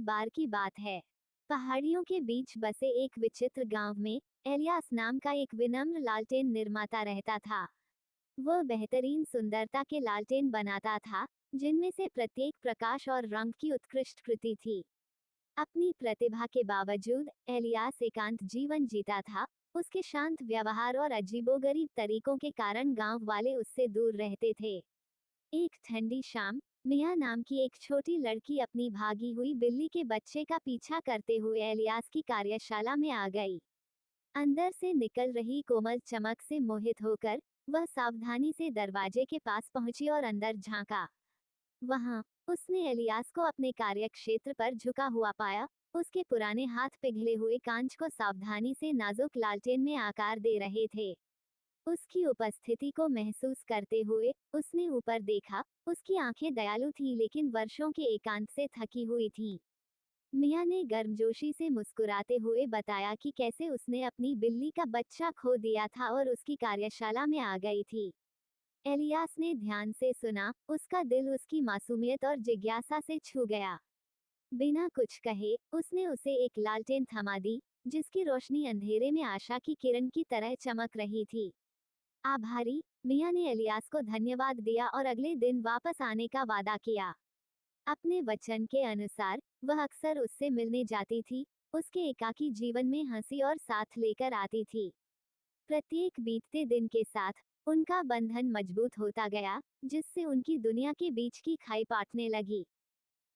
बार की बात है। पहाड़ियों के बीच बसे एक विचित्र गांव में एलियास नाम का एक विनम्र लालटेन निर्माता रहता था। वह बेहतरीन सुंदरता के लालटेन बनाता था, जिनमें से प्रत्येक प्रकाश और रंग की उत्कृष्ट कृति थी। अपनी प्रतिभा के बावजूद एलियास एकांत जीवन जीता था। उसके शांत व्यवहार और अजीबोगरीब तरीकों के कारण गांव वाले उससे दूर रहते थे। एक ठंडी शाम, मिया नाम की एक छोटी लड़की अपनी भागी हुई बिल्ली के बच्चे का पीछा करते हुए एलियास की कार्यशाला में आ गई। अंदर से निकल रही कोमल चमक से मोहित होकर वह सावधानी से दरवाजे के पास पहुंची और अंदर झांका। वहां उसने एलियास को अपने कार्यक्षेत्र पर झुका हुआ पाया। उसके पुराने हाथ पिघले हुए कांच को सावधानी से नाजुक लालटेन में आकार दे रहे थे। उसकी उपस्थिति को महसूस करते हुए उसने ऊपर देखा। उसकी आंखें दयालु थीं लेकिन वर्षों के एकांत से थकी हुई थीं। मिया ने गर्मजोशी से मुस्कुराते हुए बताया कि कैसे उसने अपनी बिल्ली का बच्चा खो दिया था और उसकी कार्यशाला में आ गई थी। एलियास ने ध्यान से सुना। उसका दिल उसकी मासूमियत और जिज्ञासा से छू गया। बिना कुछ कहे उसने उसे एक लालटेन थमा दी, जिसकी रोशनी अंधेरे में आशा की किरण की तरह चमक रही थी। आभारी, मिया ने एलियास को धन्यवाद दिया और अगले दिन वापस आने का वादा किया। अपने वचन के अनुसार वह अक्सर उससे मिलने जाती थी, उसके एकाकी जीवन में हंसी और साथ लेकर आती थी। प्रत्येक बीतते दिन के साथ उनका बंधन मजबूत होता गया, जिससे उनकी दुनिया के बीच की खाई पाटने लगी।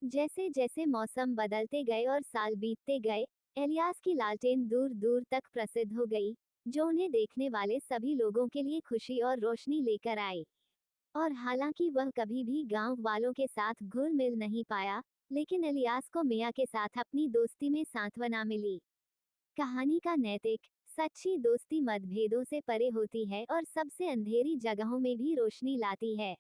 जैसे जैसे मौसम बदलते गए और साल बीतते गए, एलियास की लालटेन दूर दूर तक प्रसिद्ध हो गई, जो उन्हें देखने वाले सभी लोगों के लिए खुशी और रोशनी लेकर आई। और हालांकि वह कभी भी गांव वालों के साथ घुल मिल नहीं पाया, लेकिन इलियास को मिया के साथ अपनी दोस्ती में सांत्वना मिली। कहानी का नैतिक: सच्ची दोस्ती मतभेदों से परे होती है और सबसे अंधेरी जगहों में भी रोशनी लाती है।